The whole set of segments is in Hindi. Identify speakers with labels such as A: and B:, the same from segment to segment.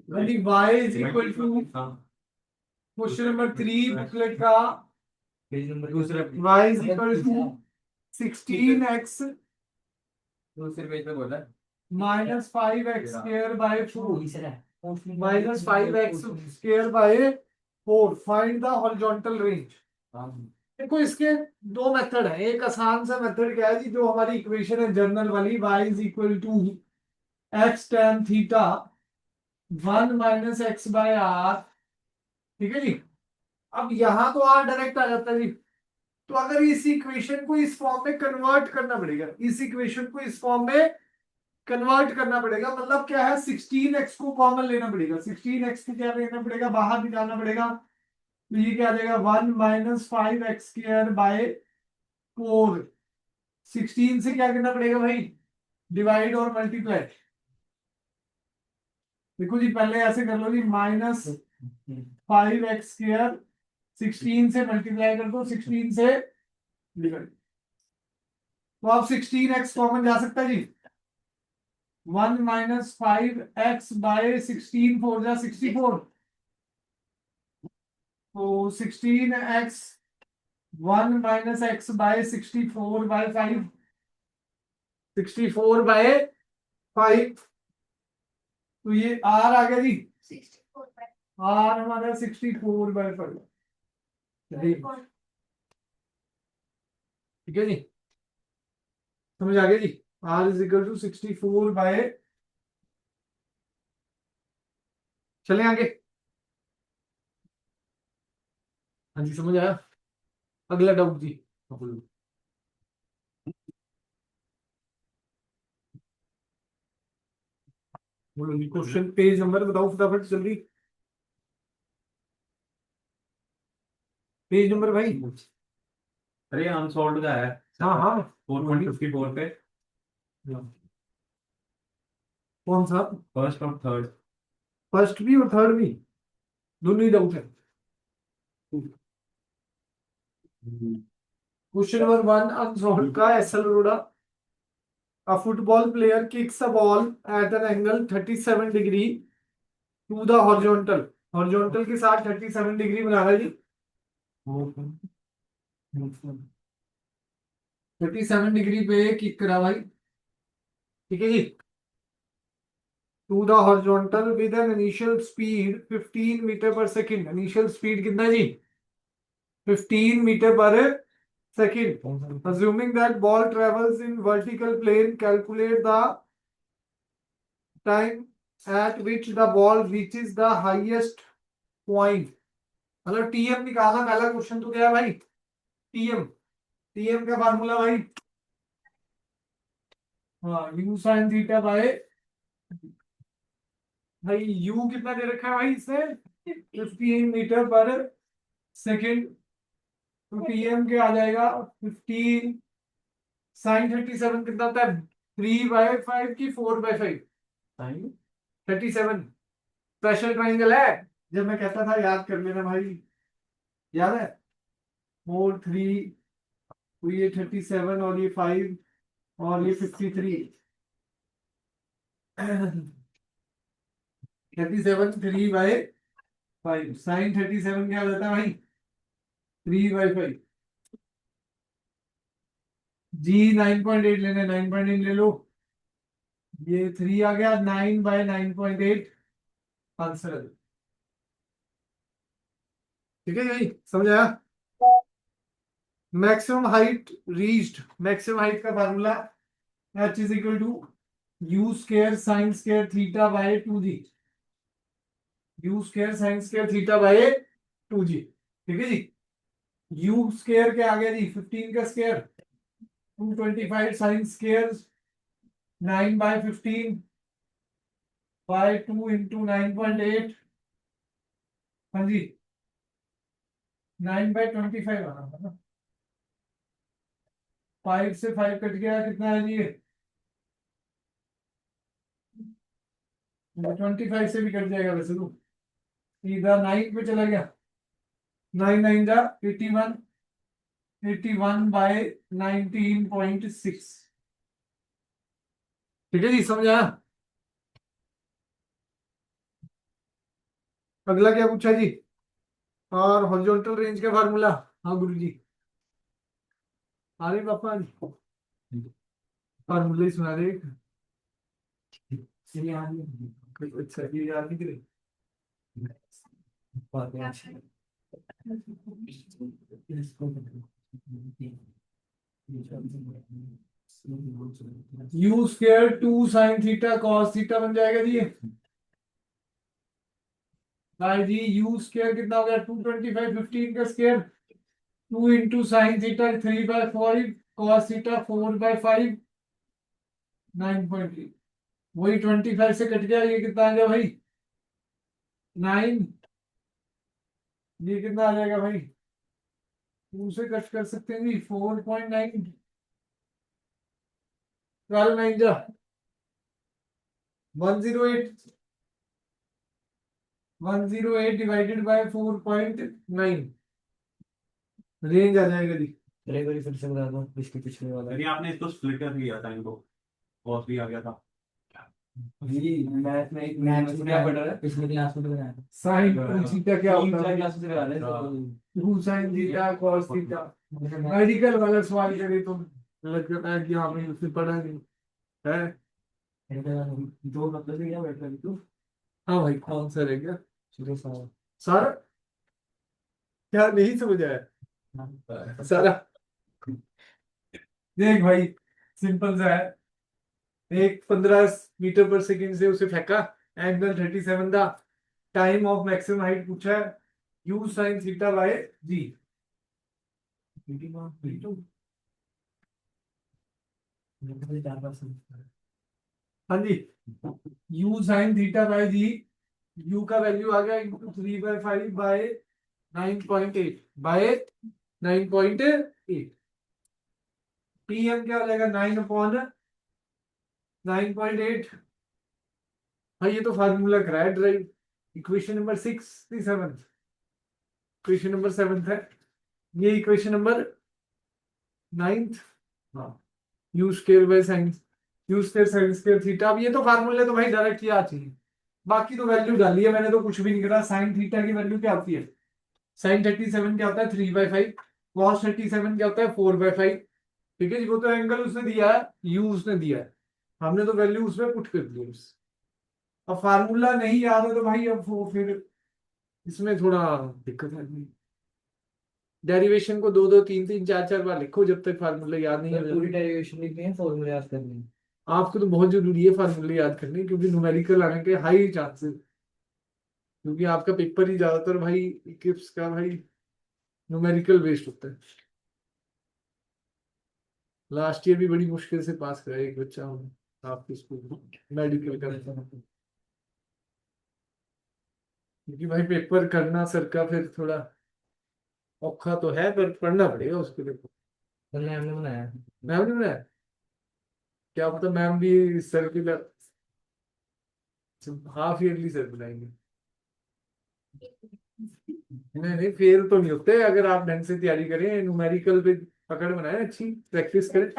A: y is equal to question number 3 booklet का
B: page number
A: y is equal to 16x
B: दूसरे पेज पे बोला
A: minus 5x square by 4 minus 5x square by 4 find the horizontal range। देखो इसके दो मेथड है। एक आसान सा मेथड क्या है जी, जो हमारी इक्वेशन है जर्नल वाली, y is equal to x tan theta 1 minus x by r। ठीक है जी। अब यहां तो r डायरेक्ट आ जाता है जी, तो अगर इस इक्वेशन को इस फॉर्म में कन्वर्ट करना पड़ेगा, इस इक्वेशन को इस फॉर्म में कन्वर्ट करना पड़ेगा। मतलब क्या है, 16x को कॉमन लेना पड़ेगा, 16x को क्या लेना पड़ेगा, बाहर निकालना पड़ेगा। तो ये क्या आ जाएगा 1 माइनस 5x स्क्वायर बाय 4। 16 से क्या करना पड़ेगा भाई, डिवाइड और मल्टीप्लाई। देखो जी पहले ऐसे कर लो जी, माइनस 5x स्क्वायर 16 से मल्टीप्लाई कर दो, 16 से डिवाइड। तो अब 16x कॉमन जा सकता है जी। 1 माइनस 5x बाय 16 4 जा 64। तो 16x 1 minus x by 64 by 5, 64 by 5। तो ये r आ गया जी, r हमारा 64 बाय 5। ठीक है जी, समझ आ गया जी। r is equal to 64 by, चलें आगे। हाँ जी समझ आया। अगला डाउट जी, बोलो जी। क्वेश्चन पेज नंबर बताओ फटाफट जल्दी, पेज नंबर भाई।
B: अरे अनसॉल्व का है।
A: हाँ हाँ
B: 4.54 पे
A: कौन सा,
B: फर्स्ट और थर्ड।
A: फर्स्ट भी और थर्ड भी, दोनों ही डाउट है। क्वेश्चन नंबर 1 अनसॉल्व का, SL Arora. A football player kicks a ball at an angle 37 degree to the horizontal। horizontal के साथ 37 डिग्री बना रहा है जी। 37 डिग्री पे किक करा भाई, ठीक है जी। To the horizontal with an initial speed 15 metre per second. Initial speed कितना है जी, 15 metre per second. assuming that ball travels in vertical plane, calculate the time at which the ball reaches the highest point। मतलब टीएम निकालना। पहला क्वेश्चन तो क्या है भाई, टीएम। टीएम का फार्मूला भाई, हाँ यू साइन थीटा बाय, भाई यू कितना दे रखा है भाई इसने, 15 मीटर पर सेकंड। तो टीएम के आ जाएगा 15 साइन 37 कितना होता है, 3/5 की 4/5 साइन 37। स्पेशल ट्राइंगल है, जब मैं कहता था याद कर लेना भाई, याद है 4 3, तो ये 37 और ये 5 और ये 53। 37 3/5 साइन 37 क्या हो जाता है भाई, 3/5। जी 9.8 लेने, 9.8 ले लो, ये 3 आ गया, 9/9.8 आंसर। ठीक है भाई, समझ आया। Maximum height reached, maximum height का formula h is equal to you square sine square theta by 2g। U square sine square theta by 2g। ठीक है जी। यू स्क्वायर क्या आ गया जी, 15 का square 225 sine square 9/15 by 2 into 9.8। हाँ जी 9/25 आ रहा था ना, 5 से 5 कट गया, कितना है जी, 25 से भी कट जाएगा वैसे तो, सीधा 9 पे चला गया। 9 9 जा 81, 81/19.6। ठीक है जी, समझ आया। अगला क्या पूछा जी? और हॉरिजॉन्टल रेंज का फार्मूला। हाँ गुरु जी, अरे पापा फार्मूला ही सुना दे। अच्छा ये याद नहीं करे। You square 2 sin theta cos theta बन जाएगा जी। भाई जी यू स्क्वायर कितना हो गया? 225 15 का square, 2 into sine theta 3/5 cos theta 4/5 9.8। वही 25 से कट गया, ये कितना आ गया भाई? 9। ये कितना आ जाएगा भाई? 2 से कट कर सकते हैं जी, 4.9। 12 9 जा 108। 108 डिवाइडेड बाय 4.9 रेंज आ जाएगा जी।
C: फिर से बता दो इसके पिछले वाला।
B: यानी आपने इसको स्प्लिट कर दिया था, इनको कॉस भी आ गया था।
C: जी मैथ में एक मैथ में क्या पढ़ रहा है पिछले क्लास में बनाया था।
A: साइन थीटा क्या होता है?
C: क्लास में बता रहे हैं।
A: 2 sin theta cos theta. Medical वाला सवाल करे तो लगता है कि आपने उससे पढ़ा नहीं है।
C: दो मतलब से क्या बैठ रहा है तू?
A: हाँ भाई कौन सा रह गया
C: सीधे सवाल।
A: सारा? क्या नहीं समझ आया सारा? देख भाई सिंपल सा है। एक 15 मीटर पर सेकंड से उसे फेंका, एंगल 37 था, टाइम ऑफ मैक्सिमम हाइट पूछा है, U sine theta by G. हाँ जी, U sine theta by G. U का वैल्यू आ गया into 3/5 by 9.8 by 9.8। P M क्या हो जाएगा? 9/9.8। हाँ ये तो फार्मूला कराया derive. Equation number 67, equation number 7 है ये, इक्वेशन नंबर 9। हाँ U square by sine, U square sine square theta. अब ये तो फार्मूले तो भाई डायरेक्ट याद चाहिए, बाकी तो वैल्यू डाली है मैंने, तो कुछ भी नहीं करा। साइन थीटा की वैल्यू क्या होती है? साइन 37 क्या होता है? 3/5। कॉस 37 क्या होता है? 4/5। ठीक है जी, वो तो एंगल उसने दिया है, यू उसने दिया है, हमने तो वैल्यू उसमें पुट कर दी है बस। अब फार्मूला नहीं याद है तो भाई अब वो फिर इसमें थोड़ा दिक्कत है। डेरिवेशन को 2 2 3 3 4 4 बार लिखो जब तक फार्मूला याद नहीं
C: पूरी
A: है।
C: डेरिवेशन लिखनी है, फॉर्मूले याद करनी है।
A: आपको तो बहुत जरूरी है फार्मूले याद करने, क्योंकि न्यूमेरिकल आने के हाई चांसेस, क्योंकि आपका पेपर ही ज्यादातर भाई इक्लिप्स का भाई न्यूमेरिकल बेस्ड होता है। लास्ट ईयर भी बड़ी मुश्किल से पास करा एक बच्चा आपके स्कूल मेडिकल का, क्योंकि भाई पेपर करना सर का फिर थोड़ा औखा तो है, पर पढ़ना पड़ेगा उसके लिए।
C: तो मैम ने बनाया।
A: मैम ने बनाया? क्या पता मैम भी सर की हाफ ईयरली सर बनाएंगे। नहीं नहीं फेल तो नहीं होते अगर आप ढंग से तैयारी करें, न्यूमेरिकल पे पकड़ बनाए, अच्छी प्रैक्टिस करें।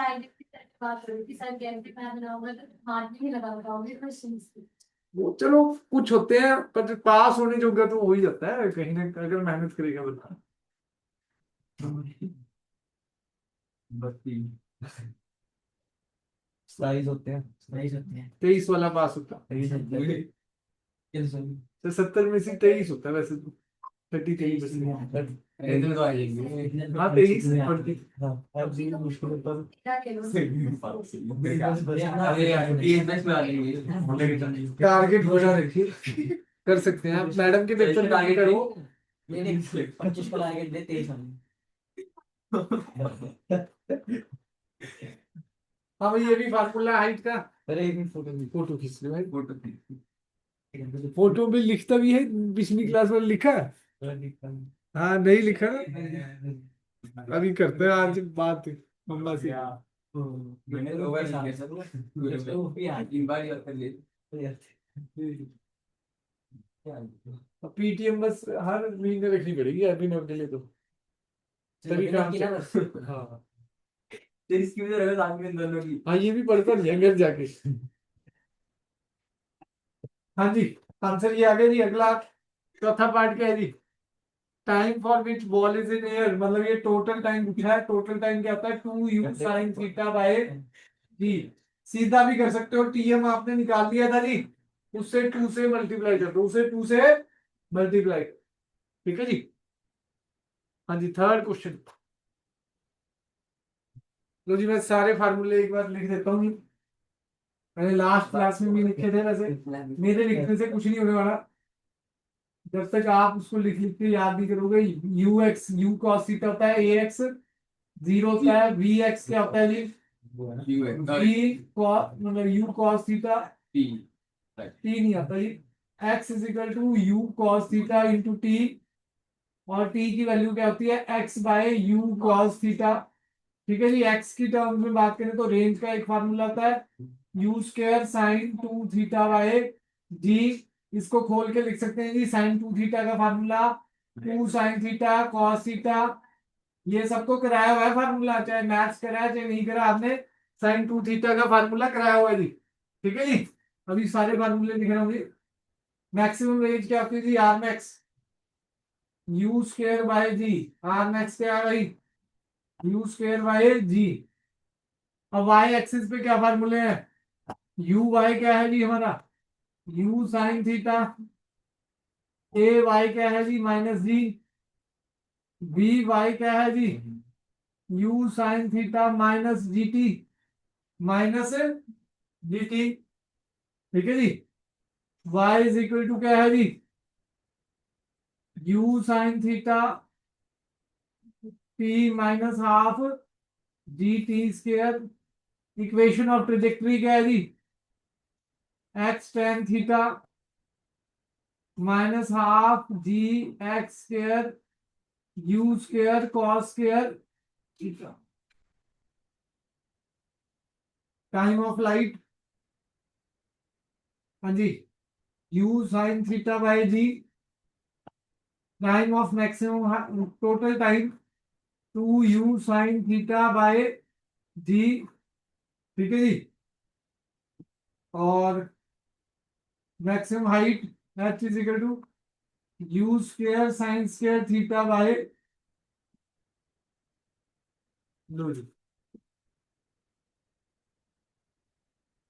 A: वो चलो कुछ होते हैं, पर पास होने जोगा तो हो ही जाता है कहीं ना, अगर मेहनत करेगा बंदा।
C: साइज होते हैं, साइज होते हैं।
A: 23 वाला पास होता
C: साइज होते हैं।
A: तो 70 में से 23 होता है वैसे तो, 33 में से।
C: इतने तो आ जाएंगे।
A: हाँ 23 पढ़ती।
C: हाँ अब जी मुश्किल होता है।
A: टारगेट बड़ा रखिए, कर सकते हैं आप। मैडम के पेपर टारगेट करो।
C: ये नहीं 25 का टारगेट दे 23 वाले।
A: हाँ भाई ये भी फार्मूला हाइट का।
C: अरे एक मिनट फोटो
A: फोटो खींच लो भाई, फोटो भी लिखता भी है, पिछली क्लास में लिखा है? हाँ नहीं लिखा ना, अभी करते हैं आज बात मम्मा से।
C: मैंने तो ओवर साल सब तो भी आज तीन बार याद कर लिए।
A: पीटीएम बस हर महीने रखनी पड़ेगी अभिनव के लिए तो, तभी काम चल। हाँ
C: तेरी इसकी भी तो रहे साथ में दोनों की।
A: हाँ ये भी पढ़ता नहीं है घर जाके। हाँ जी आंसर ये आ गया जी। अगला चौथा पार्ट क्या है जी, time for which ball is in air, मतलब ये टोटल टाइम पूछा है। टोटल टाइम क्या होता है, 2u sin थीटा बाय जी। सीधा भी कर सकते हो, टीएम आपने निकाल दिया था जी, उससे 2 से मल्टीप्लाई कर दो, उसे 2 से मल्टीप्लाई। ठीक है जी। हाँ जी, थर्ड क्वेश्चन। तो जी मैं सारे फार्मूले एक बार लिख देता हूँ। मैंने लास्ट क्लास में भी लिखे थे, वैसे मेरे लिखने से कुछ नहीं होने वाला जब तक आप उसको लिख लिख के याद नहीं करोगे। You X, you cos theta होता है ए एक्स, जीरो होता है वी एक्स क्या होता है जी, वी मतलब यू कॉस थीटा, टी नहीं आता जी। X is equal to U cos theta into T, और टी की वैल्यू क्या होती है, X by U cos theta. ठीक है जी। एक्स की टर्म्स में बात करें तो रेंज का एक फार्मूला आता है U square sine 2 theta by G. इसको खोल के लिख सकते हैं जी, साइन 2 थीटा का formula 2 sine theta cos theta. ये सबको कराया हुआ है फार्मूला, चाहे मैथ्स कराया चाहे नहीं करा आपने, साइन 2 थीटा का फार्मूला कराया हुआ है जी। ठीक है जी। अभी सारे फार्मूले लिख रहा हूँ जी। मैक्सिमम रेंज क्या होती है जी, R max U square by G. R max क्या है भाई, यू स्क्वायर बाय जी। अब वाई एक्सिस पे क्या फार्मूले हैं, यू वाई क्या है जी हमारा, U sine theta, A Y क्या है जी माइनस जी, बी वाई क्या है जी, U sine theta minus G T, minus G T. ठीक है जी। वाई इज इक्वल टू क्या है जी, U sine theta T minus half G T square. Equation of trajectory क्या है जी, X tan theta minus half G X square U square cos square theta. Time of flight, हाँ जी, U sine theta by G. Time of maximum total time 2u sine theta by G. ठीक है जी। और maximum height H is equal to you square sine square theta by, लो जी।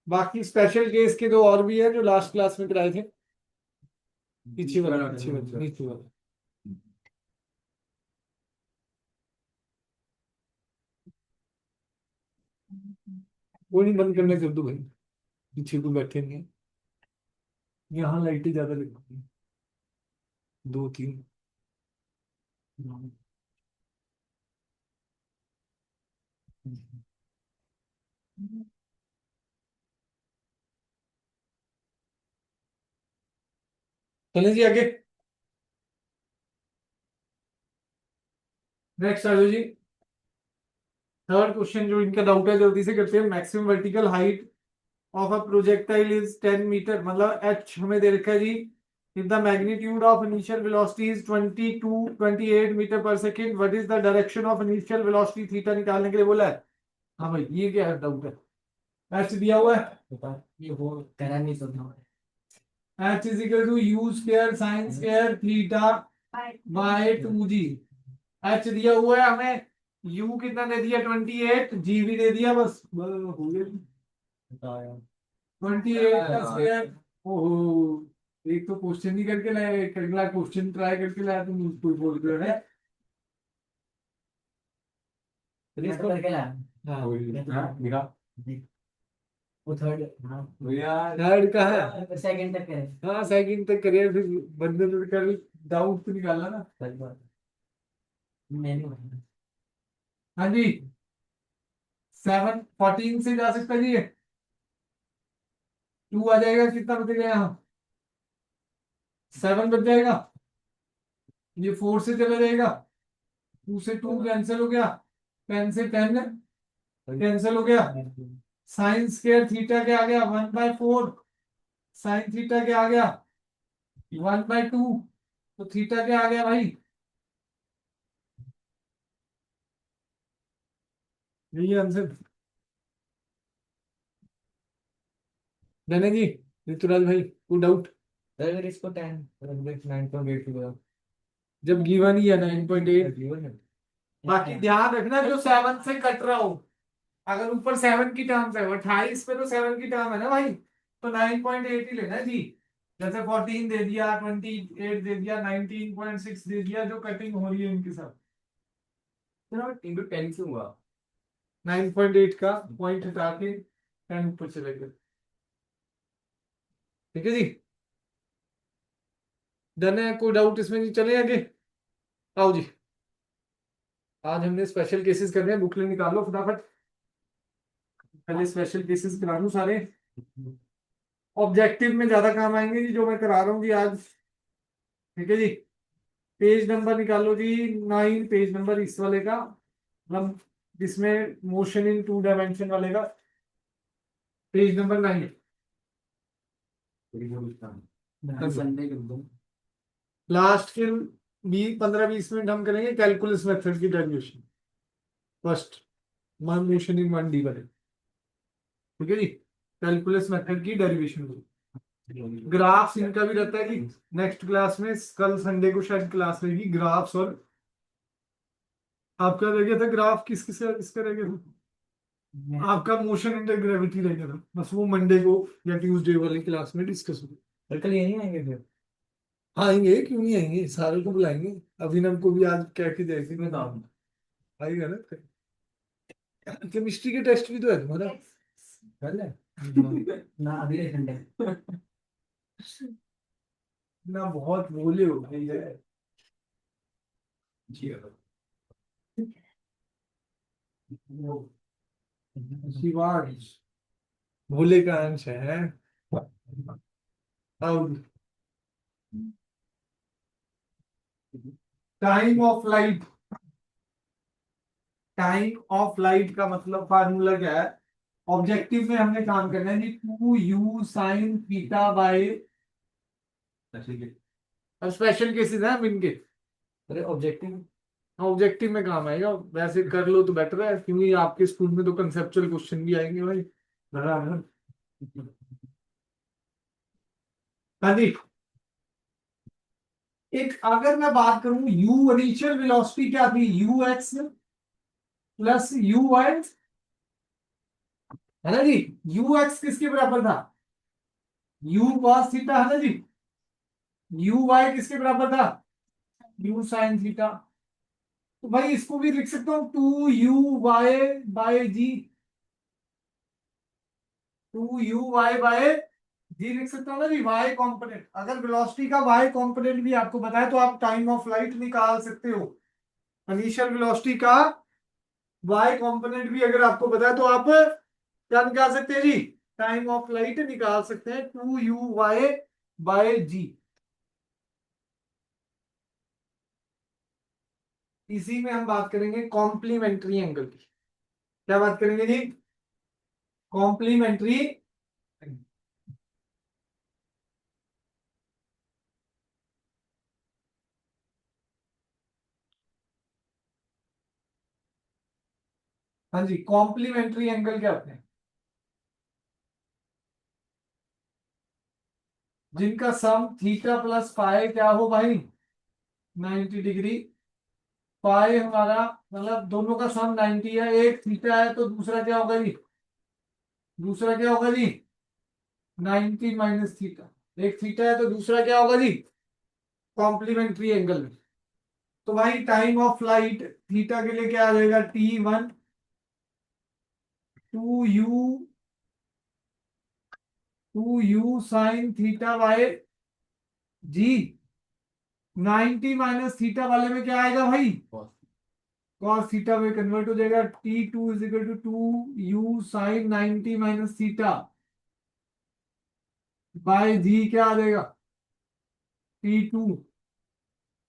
A: बाकी स्पेशल केस के दो और भी है जो लास्ट क्लास में कराए थे। पीछे वाला, पीछे वाला, नीचे वाला। वो नहीं, बंद करने कर दो भाई, पीछे को बैठे नहीं है। यहाँ लाइटें ज्यादा लगती हैं, दो तीन। चलें जी आगे। नेक्स्ट आ जाओ जी। थर्ड क्वेश्चन जो इनका डाउट है जल्दी से करते हैं। Maximum vertical height of a projectile is 10 metre, मतलब एच हमें दे रखा है जी। If the magnitude of initial velocity is 28 metre per second, what is the direction of initial velocity theta निकालने के लिए बोला है। हाँ भाई, ये क्या डाउट है, एच दिया हुआ है,
C: ये वो करा नहीं तो था।
A: H is equal to you square sine square theta by 2 जी। एच दिया हुआ है हमें, यू कितना दे दिया 28, जी भी दे दिया, बस हो गया 28 का स्क्वायर। ओहो, एक तो क्वेश्चन नहीं करके लाए, एक अगला क्वेश्चन ट्राई करके लाया, तुम उसको बोल रहे हो है।
C: इसको करके ला।
A: हाँ
B: मेरा
C: वो थर्ड, हाँ
A: थर्ड का है,
C: सेकंड तक करे।
A: हाँ सेकंड तक करियर, फिर बंदे तो कर डाउट तो निकालना ना।
C: सही बात। मैंने
A: हाँ जी, 7 14 से जा सकता है जी, ये 2 आ जाएगा, कितना बचेगा यहाँ, 7 बच जाएगा, ये 4 से चला जाएगा, 2 से 2 कैंसिल हो गया, 10 से 10 कैंसिल हो गया। साइन स्क्वायर थीटा क्या आ गया, 1/4। साइन थीटा क्या आ गया, 1/2। तो थीटा क्या आ गया भाई, यही आंसर। धने जी, ऋतुराज भाई, कोई डाउट।
C: अगर इसको 10 9.8 की जगह
A: जब गिवन ही है 9.8।
C: गिवन है।
A: बाकी ध्यान रखना जो 7 से कट रहा हो, अगर ऊपर 7 की टर्म्स है, 28 पे तो 7 की टर्म है ना भाई, तो 9.8 ही लेना है जी। जैसे 14 दे दिया, 28 दे दिया, 19.6 दे दिया, जो कटिंग हो रही है इनके साथ।
C: चलो इंटू 10 से हुआ
A: 9.8 का पॉइंट हटा के 10 ऊपर चले गए। ठीक है जी, डन है, कोई डाउट इसमें जी? चले आगे, आओ जी। आज हमने स्पेशल केसेस करने हैं, बुकलेट निकालो फटाफट, पहले स्पेशल केसेस करा लूं सारे, ऑब्जेक्टिव में ज्यादा काम आएंगे जी जो मैं करा रहा हूँ जी आज। ठीक है जी, पेज नंबर निकालो जी 9, पेज नंबर इस वाले का, मतलब जिसमें मोशन इन 2 डायमेंशन वाले का, पेज नंबर 9।
C: संडे कर दो।
A: लास्ट के 15-20 मिनट हम करेंगे कैलकुलस मेथड की derivation, first motion in 1D वाले। ठीक है जी, कैलकुलस मेथड की डेरिवेशन, ग्राफ्स इनका भी रहता है कि नेक्स्ट क्लास में, कल संडे को शायद क्लास रहेगी ग्राफ्स, और आपका रह गया था ग्राफ किसका रह गया था, आपका मोशन इंडर ग्रेविटी रह गया था, बस वो मंडे को या ट्यूसडे वाली क्लास में डिस्कस होगा।
C: कल ये नहीं आएंगे फिर
A: आएंगे, क्यों नहीं आएंगे, सारे को बुलाएंगे, अभिनव को भी आज कह के जाएगी,
C: मैं तो
A: आएगा ना। केमिस्ट्री के टेस्ट भी तो है तुम्हारा,
C: कल है ना अगले संडे
A: ना बहुत भोले हो गई है
C: जी
A: शिवांश, भोले का अंश है। अब time of light, time of light का मतलब फार्मूला क्या है, ऑब्जेक्टिव में हमने काम करना है जी 2u साइन थीटा बाय, अब स्पेशल केसेस हैं इनके,
C: अरे ऑब्जेक्टिव
A: ऑब्जेक्टिव में काम आएगा, वैसे कर लो तो बेटर है, क्योंकि आपके स्कूल में तो कंसेप्चुअल क्वेश्चन भी आएंगे भाई, बराबर। हाँ जी, एक अगर मैं बात करूं, u इनिशियल वेलोसिटी क्या थी, ux प्लस यू वाई, है ना जी, ux किसके बराबर था, u cos थीटा, है ना जी, uy किसके बराबर था, u sin थीटा। तो भाई इसको भी लिख सकता हूं 2uy/g, 2uy/g लिख सकता हूँ ना जी, y कॉम्पोनेंट, अगर वेलोसिटी का y कॉम्पोनेंट भी आपको बताए तो आप टाइम ऑफ लाइट निकाल सकते हो, इनिशियल वेलोसिटी का y कॉम्पोनेंट भी अगर आपको बताए तो आप क्या निकाल सकते हैं जी, टाइम ऑफ लाइट निकाल सकते हैं 2uy/g। इसी में हम बात करेंगे कॉम्प्लीमेंट्री एंगल की, क्या बात करेंगे जी, कॉम्प्लीमेंट्री, हाँ जी, कॉम्प्लीमेंट्री एंगल क्या होते हैं, जिनका सम थीटा प्लस फाई क्या हो भाई, 90 डिग्री, फाई हमारा मतलब दोनों का सम 90 है, एक थीटा है तो दूसरा क्या होगा जी, दूसरा क्या होगा जी 90 माइनस थीटा, एक थीटा है तो दूसरा क्या होगा जी कॉम्प्लीमेंट्री एंगल में। तो भाई टाइम ऑफ फ्लाइट थीटा के लिए क्या आ जाएगा, T1 2u sine theta by जी, 90 माइनस थीटा वाले में क्या आएगा भाई, cos थीटा में कन्वर्ट हो जाएगा, T2 is equal to 2u sine 90 minus theta by G, क्या आ जाएगा T2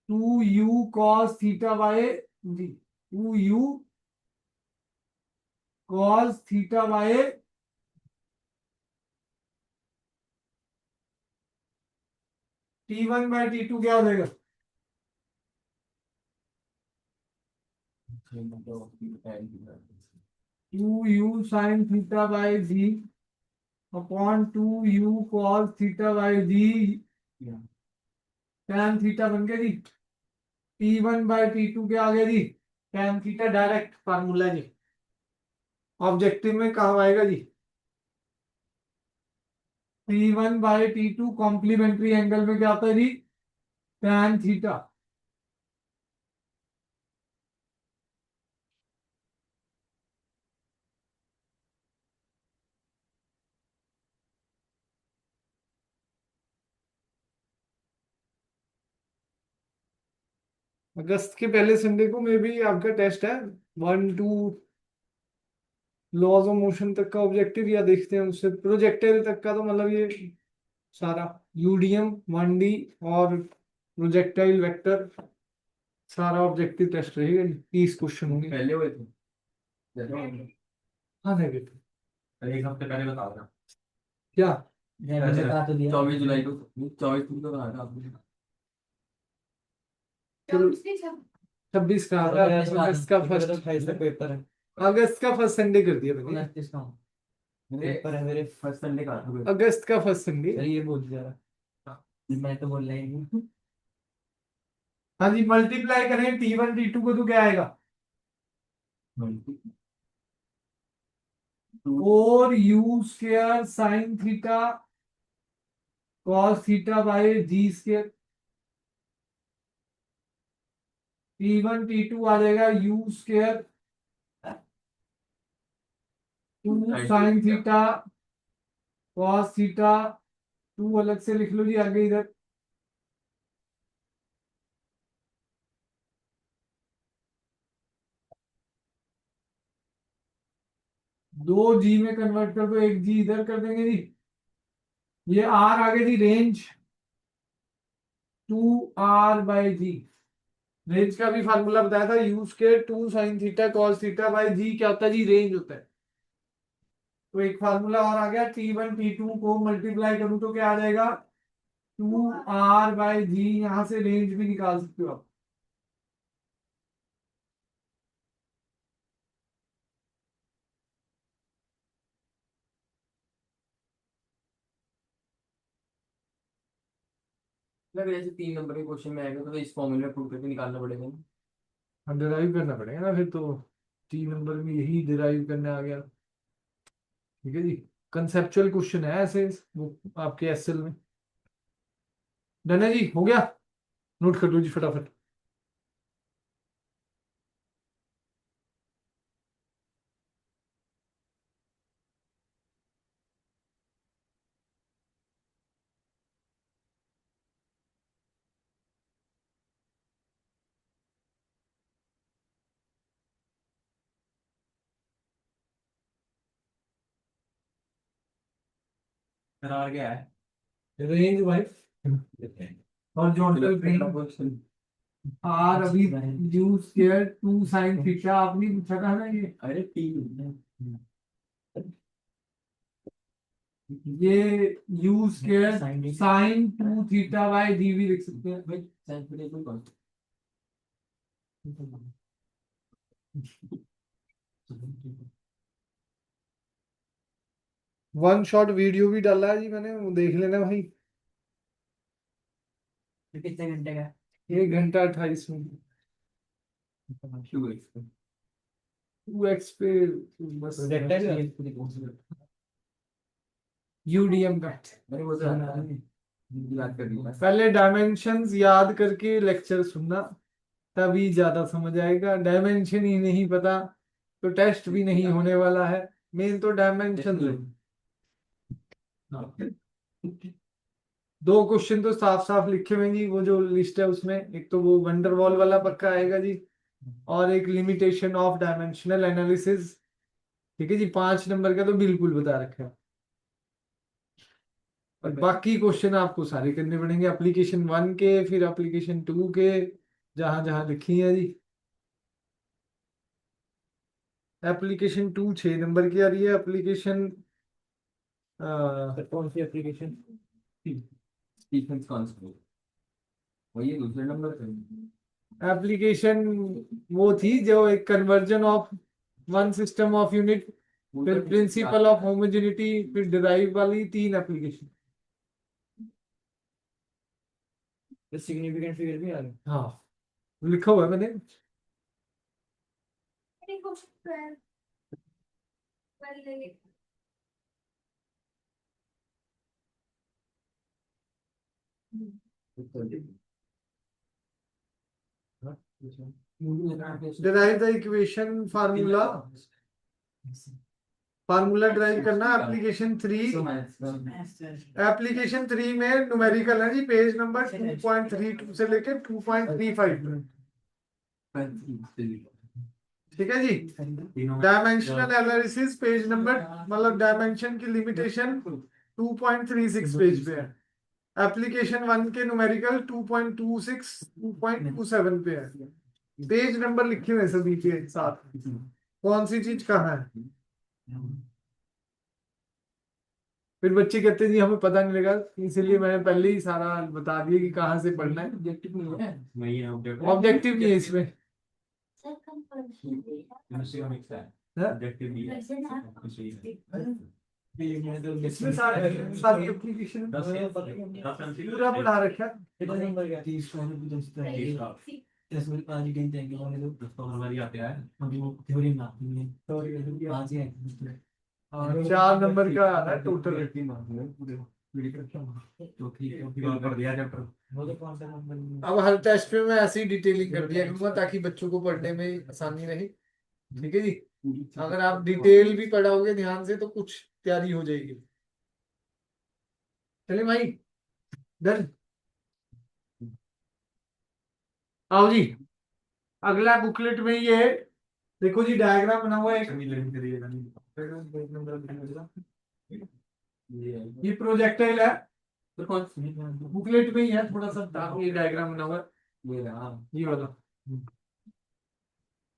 A: 2u cos theta by G, 2u cos theta by T1 bye T2 क्या हो जाएगा, 2u sine theta by G upon 2u cos theta by G tan theta बन गया जी T1 बाय T2 के आ गया जी tan थीटा डायरेक्ट फार्मूला जी ऑब्जेक्टिव में कहाँ आएगा जी T1 bye T2 complementary angle में क्या आता है जी tan थीटा अगस्त के पहले संडे को मे भी आपका टेस्ट है 1 2 लॉज ऑफ मोशन तक का ऑब्जेक्टिव या देखते हैं उससे प्रोजेक्टाइल तक का तो मतलब ये सारा यूडीएम 1D और प्रोजेक्टाइल वेक्टर सारा ऑब्जेक्टिव टेस्ट रहेगा 30 क्वेश्चन होंगे
C: पहले हुए थे जैसे वो-
A: हाँ नेगेटिव
B: एक हफ्ते पहले बता रहा
A: क्या
C: मैंने बता तो दिया 24 जुलाई को 24 को कहा था आपने
A: 26 का आता है अगस्त का फर्स्ट
D: पेपर है
A: अगस्त का फर्स्ट संडे कर दिया मैंने
D: 29 का
C: मेरे
D: पेपर है मेरे
C: फर्स्ट संडे का था
A: अगस्त का फर्स्ट संडे
D: सर ये बोल दिया मैं तो बोल रहा ही नहीं
A: हाँ जी मल्टीप्लाई करें T1 T2 को तो क्या आएगा 4u² sign theta cos theta bye g²। T1 T2 आ जाएगा u², 2 sine theta cos theta, 2 अलग से लिख लो जी आगे इधर। दो जी में कन्वर्ट कर दो, एक जी इधर कर देंगे जी। ये आर आगे जी रेंज 2r/g। रेंज का भी फार्मूला बताया था u², 2 sine theta cos theta by G क्या होता है जी रेंज होता है। तो एक फार्मूला और आ गया T1 T2 को मल्टीप्लाई करूं तो क्या आ जाएगा 2r/g। यहां से रेंज भी निकाल सकते हो आप।
C: लग रहा है जैसे 3 नंबर के क्वेश्चन में आएगा तो इस फॉर्मूले में पुट करके निकालना पड़ेगा ना।
A: हाँ डिराइव करना पड़ेगा ना फिर तो 3 नंबर में यही डिराइव करने आ गया। ठीक है जी कंसेप्चुअल क्वेश्चन है ऐसे वो आपके एसएल में। डन है जी हो गया नोट कर लो जी फटाफट।
B: आ गया है
A: रेंज भाई हॉरिजॉन्टल रेंज
C: क्वेश्चन
A: आर अभी u² 2 साइन थीटा आपने पूछा था ना ये।
C: अरे टी
A: ये u² sign 2 theta bye D भी लिख सकते हैं।
C: भाई साइंस में कोई कौन
A: वन शॉट वीडियो भी डाला है जी मैंने वो देख लेना भाई।
D: कितने घंटे का
A: 1 घंटा 28 मिनट 2x पे बस यूडीएम का।
C: मैंने वो याद कर दिया
A: पहले डायमेंशंस याद करके लेक्चर सुनना तभी ज्यादा समझ आएगा। डायमेंशन ही नहीं पता तो टेस्ट भी नहीं होने वाला है। मेन तो डायमेंशन है। दो क्वेश्चन तो साफ साफ लिखे हुए जी वो जो लिस्ट है उसमें एक तो वो वंडरवॉल वाला पक्का आएगा जी और एक लिमिटेशन ऑफ डायमेंशनल एनालिसिस। ठीक है जी 5 नंबर का तो बिल्कुल बता रखा है और बाकी क्वेश्चन आपको सारे करने पड़ेंगे एप्लीकेशन 1 के फिर एप्लीकेशन 2 के जहां जहां लिखी है जी। एप्लीकेशन 2 6 नंबर की आ रही है। एप्लीकेशन
D: कौन सी एप्लीकेशन
C: सीक्वेंस कॉन्सेप्ट वही दूसरे नंबर पे
A: एप्लीकेशन वो थी जो एक conversion of one system of unit फिर प्रिंसिपल ऑफ होमोजेनिटी फिर डिराइव वाली 3 एप्लीकेशन।
D: तो सिग्निफिकेंट फिगर भी आ गया।
A: हाँ लिखा हुआ है मैंने। Derive the equation formula. Formula derive करना एप्लीकेशन 3। एप्लीकेशन 3 में न्यूमेरिकल है जी, पेज नंबर 2.32 से लेके 2.35। ठीक है जी। डायमेंशनल एनालिसिस पेज नंबर, मतलब डायमेंशन की लिमिटेशन 2.36 पेज पे है। एप्लीकेशन 1 के न्यूमेरिकल 2.26 2.27 पे है। पेज नंबर लिखे हुए सभी के साथ, कौन सी चीज कहाँ है। फिर बच्चे कहते हैं जी हमें पता नहीं लगा, इसलिए मैंने पहले ही सारा बता दिया कि कहाँ से पढ़ना है।
D: ऑब्जेक्टिव नहीं है।
B: नहीं है ऑब्जेक्ट,
A: ऑब्जेक्टिव नहीं है इसमें। हाँ?
B: ऑब्जेक्टिव भी है
A: इसमें सारे सारी एप्लीकेशन पूरा बना रखा है।
D: कितना नंबर का 30 का भी दोस्त है। 10 मिनट आज ही देंगे हमें लोग।
B: हमारी आते हैं
D: अभी वो थ्योरी में आती है। थ्योरी आज ही है।
A: हाँ, 4 नंबर का है टोटल।
B: तो ठीक है, कर दिया चैप्टर।
D: वो तो कौन सा नंबर।
A: अब हर टेस्ट पे मैं ऐसी डिटेलिंग कर दिया करूंगा ताकि बच्चों को पढ़ने में आसानी रहे। ठीक है जी। अगर आप डिटेल भी पढ़ाओगे ध्यान से तो कुछ तैयारी हो जाएगी। चलिए भाई डन। आओ जी, अगला बुकलेट में ये देखो जी, डायग्राम बना हुआ है एक। ये प्रोजेक्टाइल है,
D: तो कौन सी
A: बुकलेट में ही है, थोड़ा सा ये डायग्राम बना हुआ है
D: ये रहा।
A: ये वाला।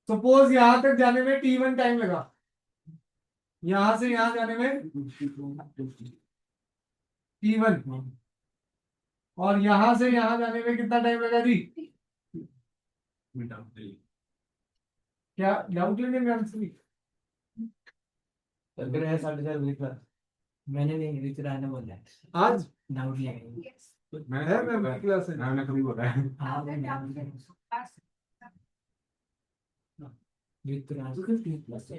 A: सपोज यहां तक जाने में T1 टाइम लगा, यहां से यहां जाने में T1, और यहां से यहां जाने में कितना टाइम लगा जी। क्या डाउट लेने में आंसर
D: अगर है 4.5 लिखा। मैंने नहीं लिख रहा है बोला।
A: आज
D: डाउट नहीं है।
B: मैं
A: क्लास है।
B: मैंने कभी बोला है।
D: हाँ मैं लिख तो रहा हूँ 3 प्लस है।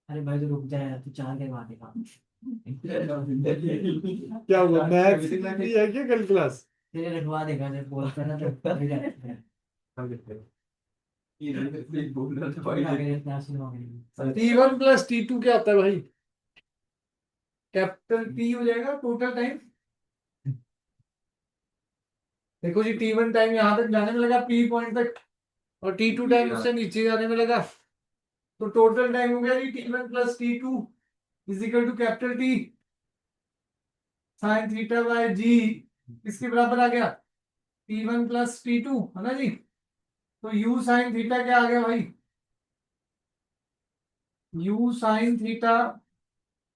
D: अरे भाई तो रुक जाए तो 4 के बाद का।
A: क्या हुआ, मैथ्स भी है क्या कल क्लास।
D: तेरे रखवा देगा जब बोल कर ना तो ये बोल रहा था भाई आगे क्लास में हो गई।
A: T1 प्लस T2 क्या होता है भाई, कैपिटल T हो जाएगा टोटल टाइम। देखो जी T1 टाइम यहां तक जाने में लगा P पॉइंट तक, और T2 टाइम उससे नीचे जाने में लगा, तो टोटल टाइम हो गया जी T1 plus T2 is equal to capital T sine theta by G. इसके बराबर आ गया T1 प्लस T2 है ना जी। तो U साइन थीटा क्या आ गया भाई, U sine theta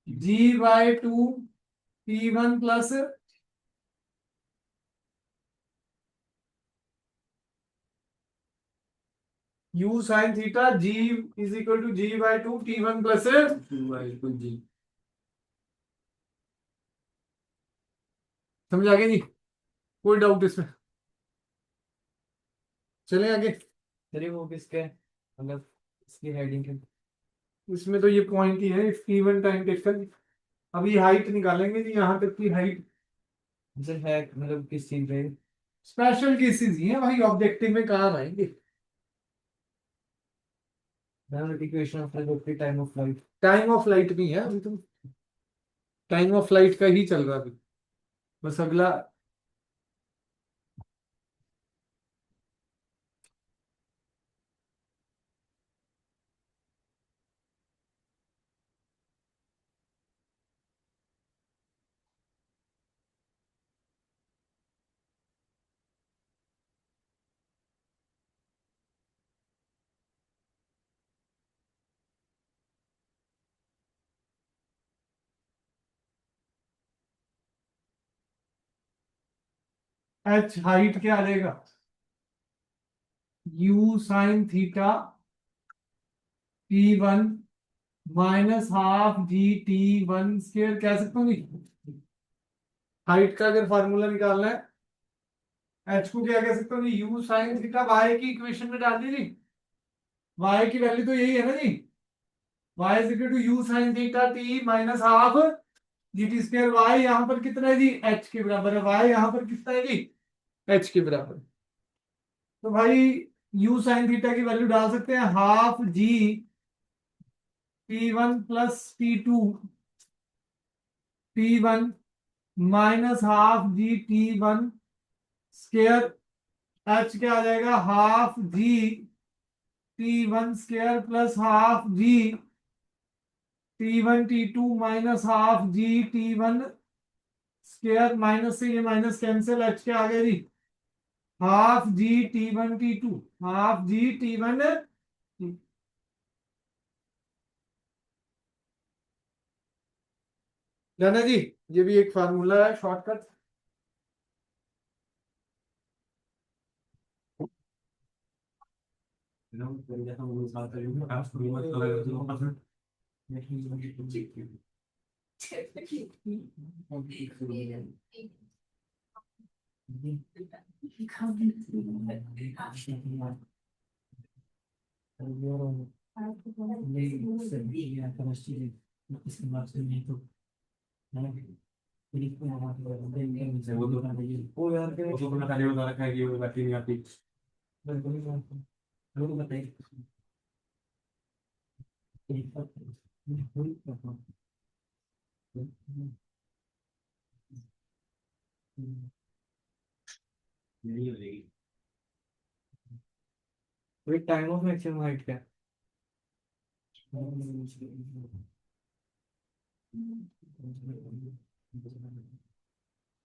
A: G/2 T1 plus U sine theta G is equal to G/2 T1 plus.
D: जी
A: समझ आ गया जी, कोई डाउट इसमें। चलें आगे।
D: तेरे वो किसके मतलब इसकी हेडिंग के
A: इसमें तो ये पॉइंट ही है, T1 टाइम टेकन। अभी हाइट निकालेंगे जी, यहाँ तक की हाइट
D: सिर्फ है मतलब किस चीज पे।
A: स्पेशल केसेस ही है भाई, ऑब्जेक्टिव में काम आएंगे।
D: Equation of the time of light.
A: Time of light भी है अभी तो, टाइम ऑफ लाइट का ही चल रहा है अभी, बस अगला एच हाइट क्या आ जाएगा, U sine theta T1 minus half G T1 square कह सकता हूँ जी। हाइट का अगर फार्मूला निकालना है एच को क्या कह सकता हूँ जी, यू साइन थीटा, वाई की इक्वेशन में डाल दी जी। वाई की वैल्यू तो यही है ना जी, Y is equal to U sine theta T minus half G T square. Y यहाँ पर कितना है जी, एच के बराबर है। वाई यहाँ पर कितना है जी, एच के बराबर। तो भाई यू साइन थीटा की वैल्यू डाल सकते हैं half G T one plus T one minus half G T one square. H क्या आ जाएगा, half G T one square plus half G T one T two minus half G T one square. Minus से ये माइनस कैंसिल, एच क्या आ गया जी, half G T one T two, half G T one. जाना जी, ये भी एक फार्मूला है शॉर्टकट।
B: जैसा वो बात करेंगे आप शुरू में तो
D: वो यार के
B: उसको अपना खाली बता रखा है कि वो बैटरी नहीं आती।
D: बताइए।
B: यही हो जाएगी।
D: टाइम ऑफ मैक्सिमम हाइट क्या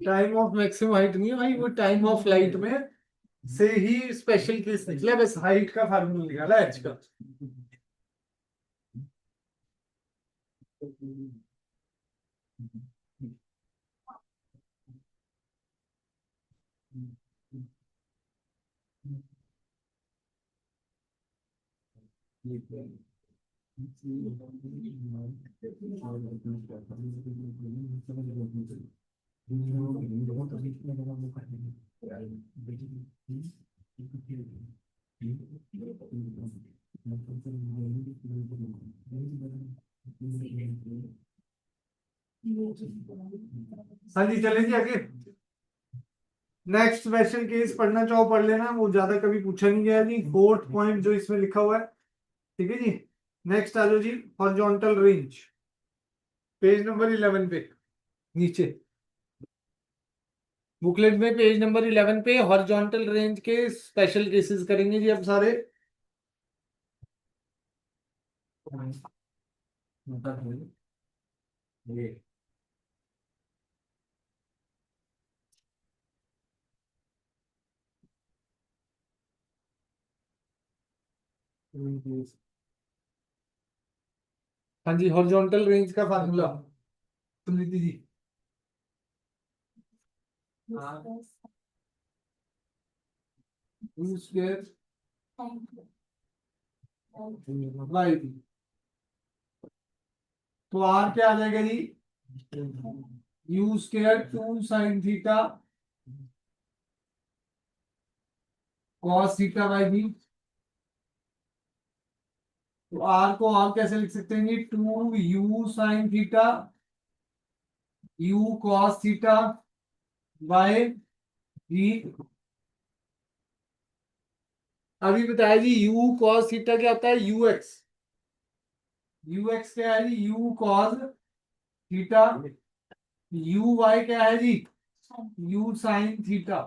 A: टाइम ऑफ मैक्सिमम हाइट नहीं है भाई, वो टाइम ऑफ लाइट में से ही स्पेशल केस निकला, बस हाइट का फार्मूला निकाला एच का। हाँ जी, चलें जी आगे। नेक्स्ट स्पेशल केस पढ़ना चाहो पढ़ लेना, वो ज्यादा कभी पूछा नहीं गया जी। फोर्थ पॉइंट जो इसमें लिखा हुआ है, ठीक है जी। नेक्स्ट आ जाओ जी, हॉरिजॉन्टल रेंज, पेज नंबर 11 पे नीचे, बुकलेट में पेज नंबर 11 पे हॉरिजॉन्टल रेंज के स्पेशल केसेस करेंगे जी अब सारे। हाँ जी, हॉरिजॉन्टल रेंज का formula Suniti ji. U square by T. तो आर क्या आ जाएगा जी, U square 2 sin theta cos theta by B. तो आर को आप कैसे लिख सकते हैं जी, 2 u sin theta u cos theta by जी। अभी बताया जी, u cos थीटा क्या होता है, ux क्या है जी, u cos थीटा। uy क्या है जी, u sin थीटा।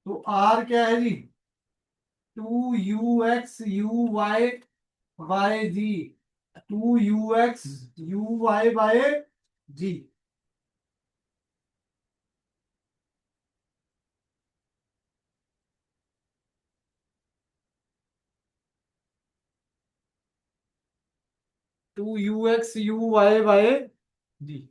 A: तो r क्या है जी, 2ux uy जी, 2ux uy जी। Two U X U Y जी।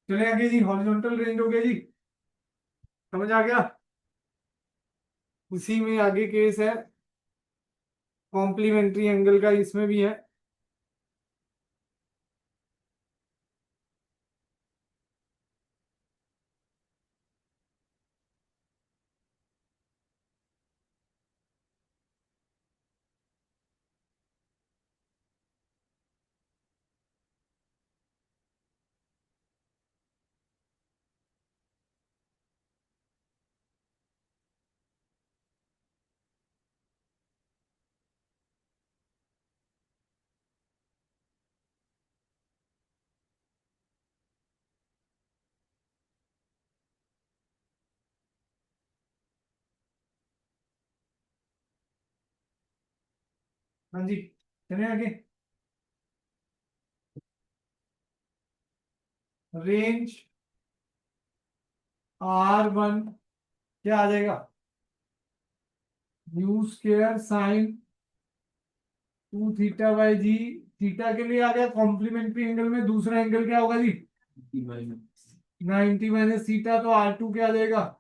A: चले आगे जी, हॉरिजॉन्टल रेंज हो गया जी, समझ आ गया। उसी में आगे केस है कॉम्प्लीमेंट्री एंगल का, इसमें भी है। हाँ जी, चले आगे। रेंज R1 क्या आ जाएगा, you square sine 2 theta by जी। थीटा के लिए आ गया कॉम्प्लीमेंट्री एंगल में, दूसरा एंगल क्या होगा जी, 90 माइनस थीटा, तो R2 क्या आ जाएगा,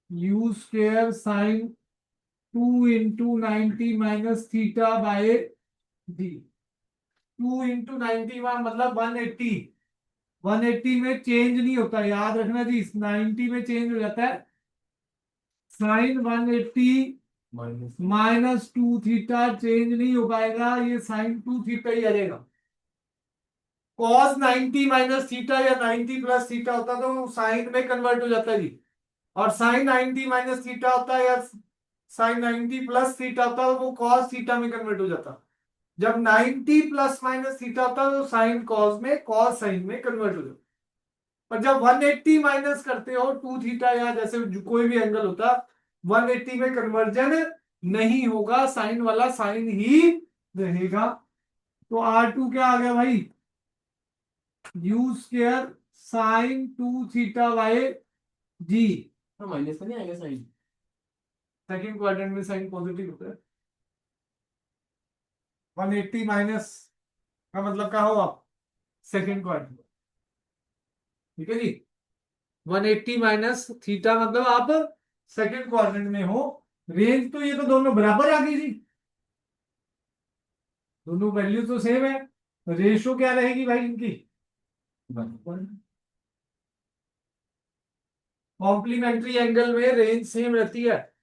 A: यू स्क्वायर साइन 2 × 90 - थीटा/जी। 2 × 90 मतलब 180। 180 में चेंज नहीं होता, याद रखना जी, 90 में चेंज हो जाता है। साइन 180 -2 थीटा चेंज नहीं हो पाएगा, ये साइन 2 थीटा ही आ जाएगा। कॉस 90 माइनस थीटा या 90 प्लस थीटा होता तो साइन में कन्वर्ट हो जाता है जी, और साइन 90 माइनस थीटा होता है या साइन 90 प्लस थीटा होता है वो कॉस थीटा में कन्वर्ट हो जाता। जब 90 प्लस माइनस थीटा होता है तो साइन कॉस में, कॉस साइन में कन्वर्ट हो जाता। पर जब 180 माइनस करते हो 2 थीटा या जैसे कोई भी एंगल होता, 180 में कन्वर्जन नहीं होगा, साइन वाला साइन ही रहेगा। तो R2 क्या आ गया भाई, यू स्क्वायर साइन 2 थीटा/जी।
C: माइनस में नहीं आएगा साइन?
A: सेकंड क्वाड्रेंट में साइन पॉजिटिव होता है। 180 माइनस का मतलब क्या हो आप, सेकंड क्वाड्रेंट, ठीक है जी। 180 माइनस थीटा मतलब आप सेकंड क्वाड्रेंट में हो। रेंज तो ये तो दोनों बराबर आ गई जी, दोनों वैल्यू तो सेम है, रेशो क्या रहेगी भाई इनकी, कॉम्प्लीमेंट्री एंगल में रेंज सेम रहती है।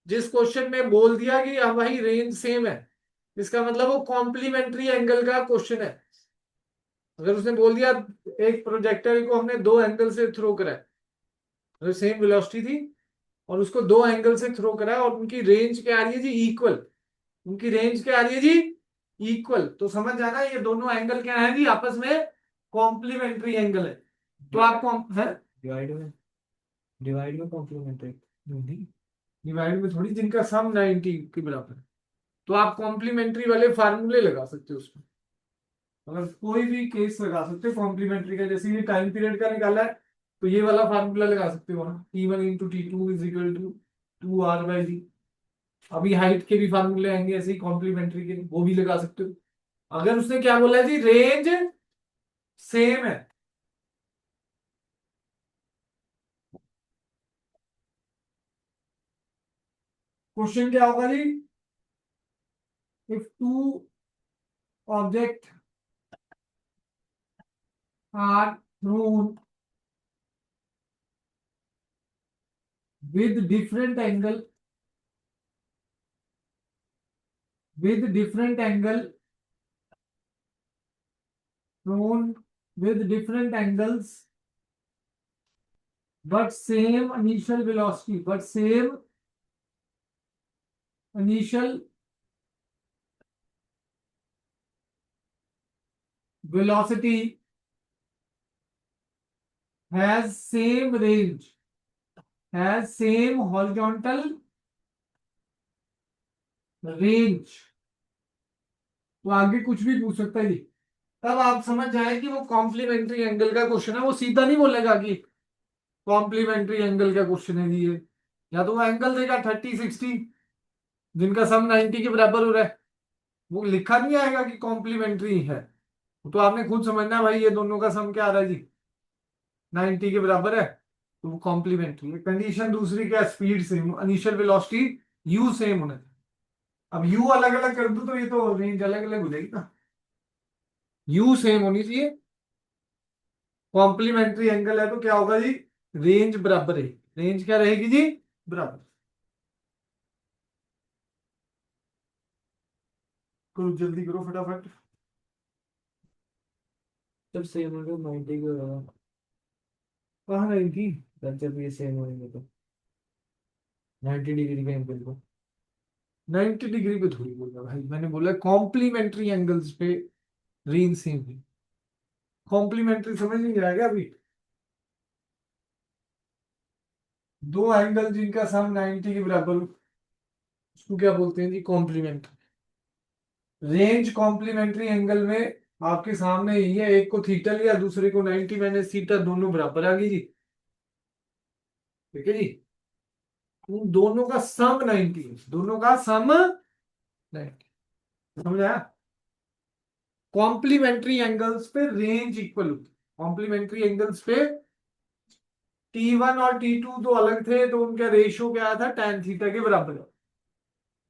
A: जिस क्वेश्चन में बोल दिया कि हाँ भाई रेंज सेम है, इसका मतलब वो कॉम्प्लीमेंट्री एंगल का क्वेश्चन है। अगर उसने बोल दिया एक प्रोजेक्टर को हमने 2 एंगल से थ्रो करा है, मतलब सेम वेलोसिटी थी और उसको 2 एंगल से थ्रो करा है और उनकी रेंज क्या आ रही है जी, इक्वल। उनकी रेंज क्या आ रही है जी, इक्वल, तो समझ जाना ये दोनों एंगल क्या है जी, आपस में कॉम्प्लीमेंट्री एंगल है। तो आपको है
D: डिवाइड में कॉम्प्लीमेंट्री,
A: डिवाइड में थोड़ी, जिनका सम 90 के बराबर है। तो आप कॉम्प्लीमेंट्री वाले फार्मूले लगा सकते हो उसमें, अगर कोई भी केस लगा सकते हो कॉम्प्लीमेंट्री का, जैसे ये टाइम पीरियड का निकाला है तो ये वाला फार्मूला लगा सकते हो, T1 × T2 = 2R/G। अभी हाइट के भी फार्मूले आएंगे ऐसे ही कॉम्प्लीमेंट्री के, वो भी लगा सकते हो। अगर उसने क्या बोला है जी, रेंज सेम है, क्वेश्चन क्या होगा जी, if two object are thrown with different angle, with different angle, thrown with different angles, but same initial velocity, but same initial velocity, has same range, has same horizontal range। तो आगे कुछ भी पूछ सकता है जी, तब आप समझ जाए कि वो कॉम्प्लीमेंट्री एंगल का क्वेश्चन है। वो सीधा नहीं बोलेगा कि कॉम्प्लीमेंट्री एंगल का क्वेश्चन है जी ये, या तो वो एंगल देगा 30-60 जिनका सम 90 के बराबर हो रहा है, वो लिखा नहीं आएगा कि कॉम्प्लीमेंट्री है। तो आपने खुद समझना है भाई ये दोनों का सम क्या आ रहा है जी, 90 के बराबर है तो वो कॉम्प्लीमेंट्री है। कंडीशन दूसरी क्या, speed same, initial velocity u same होना चाहिए। अब u अलग अलग कर दूं तो ये तो रेंज अलग अलग हो जाएगी ना, u सेम होनी चाहिए, कॉम्प्लीमेंट्री एंगल है तो क्या होगा जी, रेंज बराबर है। रेंज क्या रहेगी जी, बराबर। करो जल्दी करो फटाफट।
D: जब सेम हो गया 90 के होगा,
A: कहाँ रहेगी थी,
D: जब ये सेम होंगे तो 90 डिग्री का एंगल को
A: 90 डिग्री पे थोड़ी बोला भाई, मैंने बोला कॉम्प्लीमेंट्री एंगल्स पे रेंज सेम है। कॉम्प्लीमेंट्री समझ नहीं आएगा अभी, दो एंगल जिनका सम 90 के बराबर हो, उसको क्या बोलते हैं जी, कॉम्प्लीमेंट्री। रेंज कॉम्प्लीमेंट्री एंगल में आपके सामने यही है, एक को थीटा लिया, दूसरे को 90 माइनस थीटा, दोनों बराबर आ गई जी, ठीक है जी। उन दोनों का सम 90, दोनों का सम 90, समझ आया। कॉम्प्लीमेंट्री एंगल्स पे रेंज इक्वल होती है, कॉम्प्लीमेंट्री एंगल्स पे T1 और T2 तो अलग थे तो उनका रेशियो क्या था, tan थीटा के बराबर है।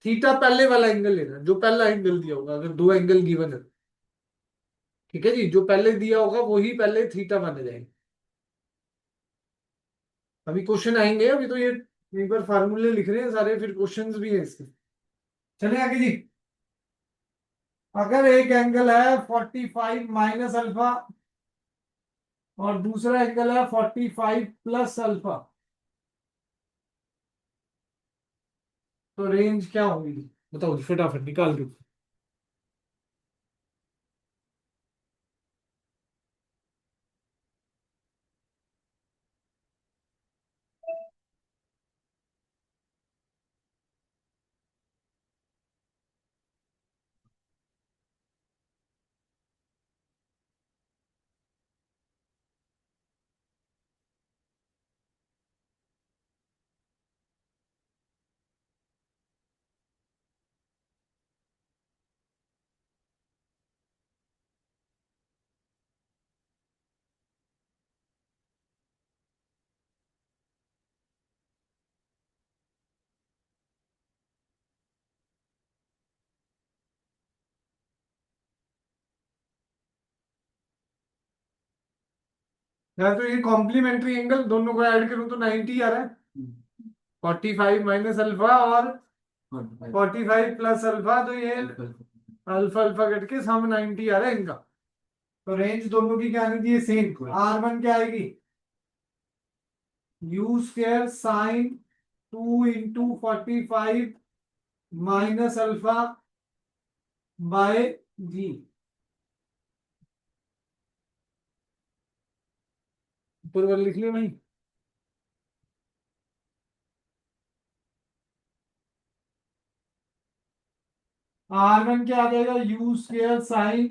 A: थीटा पहले वाला एंगल लेना, जो पहला एंगल दिया होगा, अगर दो एंगल गिवन है, ठीक है जी, जो पहले दिया होगा वही पहले थीटा माने जाएंगे। अभी क्वेश्चन आएंगे, अभी तो ये एक बार फार्मूले लिख रहे हैं सारे, फिर क्वेश्चंस भी है इसके। चले आगे जी। अगर एक एंगल है 45 माइनस अल्फा और दूसरा एंगल है 45 प्लस अल्फा, तो रेंज क्या होगी, बताओ जी, फटाफट निकाल दो। या तो ये कॉम्प्लीमेंट्री एंगल दोनों को ऐड करूं तो 90 आ रहा है, 45 माइनस अल्फा और 45 प्लस अल्फा, तो ये अल्फा अल्फा करके सम 90 आ रहा है इनका। तो रेंज दोनों की क्या आनी चाहिए, सेम। R1 क्या आएगी, U square sine 2 into 45 minus alpha by G. ऊपर वाला लिख लिया भाई। R1 क्या आ जाएगा, you square sine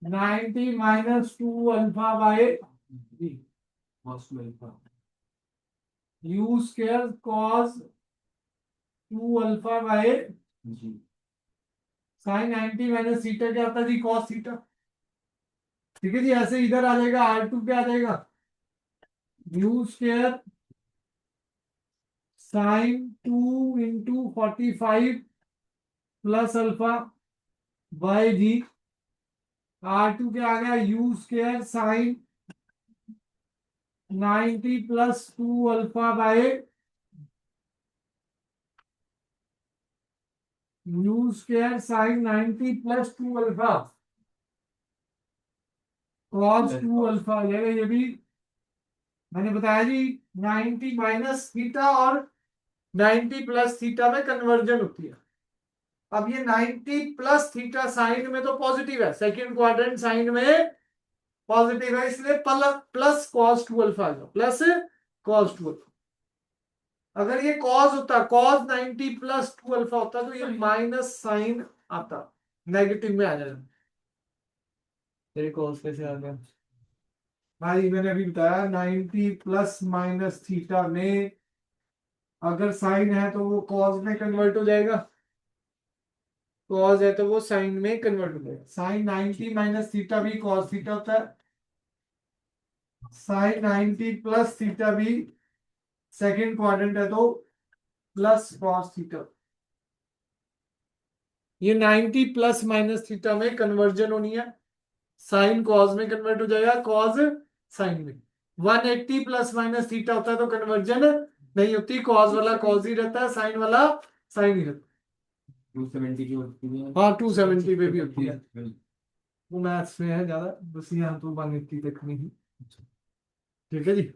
A: 90 minus 2 alpha by G, U square cos 2 alpha by sine 90 minus theta क्या आता है जी, कॉस थीटा, ठीक है जी। ऐसे इधर आ जाएगा R2 क्या आ जाएगा, you square sine 2 into 45 plus alpha by G. R2 क्या आ गया, U square sine 90 plus 2 alpha by U square sine 90 plus 2 alpha cos 2 alpha आ जाएगा। ये भी मैंने बताया जी, 90 माइनस थीटा और 90 प्लस थीटा में कन्वर्जन होती है। अब ये 90 प्लस थीटा साइन में तो पॉजिटिव है, सेकंड क्वाड्रेंट साइन में पॉजिटिव है, इसलिए प्लस कॉस 2 अल्फा आ गया, प्लस कॉस 2 अल्फा। अगर ये कॉस होता, कॉस 90 प्लस 2 अल्फा होता तो ये माइनस साइन आता, नेगेटिव में आ जाएगा।
D: तेरे कॉस कैसे आ गया,
A: भाई मैंने अभी बताया 90 प्लस माइनस थीटा में अगर साइन है तो वो कॉस में कन्वर्ट हो जाएगा, कॉस है तो वो साइन में कन्वर्ट हो जाएगा। साइन 90 माइनस थीटा भी कॉस थीटा होता है, साइन 90 प्लस थीटा भी सेकंड क्वाड्रेंट है तो प्लस कॉस थीटा। ये 90 प्लस माइनस थीटा में कन्वर्जन होनी है, साइन कॉस में कन्वर्ट हो जाएगा, कॉस साइन में। 180 प्लस माइनस थीटा होता है तो कन्वर्जन नहीं होती, कॉस वाला कॉस ही रहता है, साइन वाला साइन ही रहता
C: 270 की होती है।
A: है। हाँ 270 पे भी होती है, वो मैथ्स में है ज्यादा, बस यहाँ तो 180 तक में ही। ठीक है जी।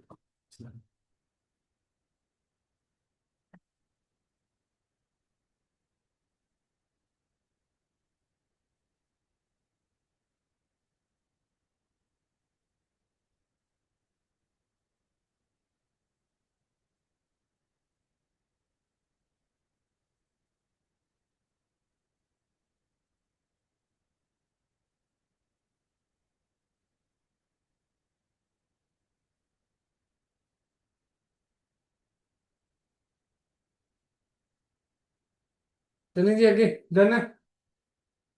A: चलिए जी आगे, डन है।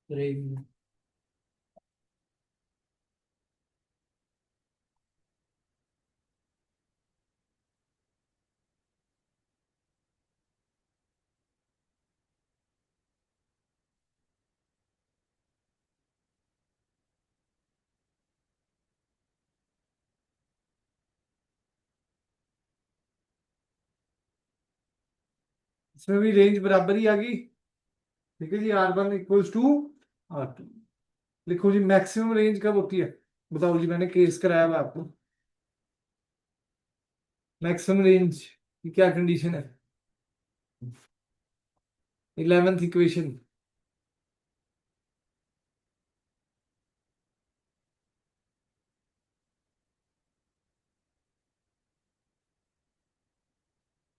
D: रेंज
A: इसमें भी रेंज बराबर ही आ गई। ठीक है जी, R1 इक्वल्स टू R2। लिखो जी मैक्सिमम रेंज कब होती है, बताओ जी, मैंने केस कराया हुआ आपको। मैक्सिमम रेंज की क्या कंडीशन है, 11th इक्वेशन।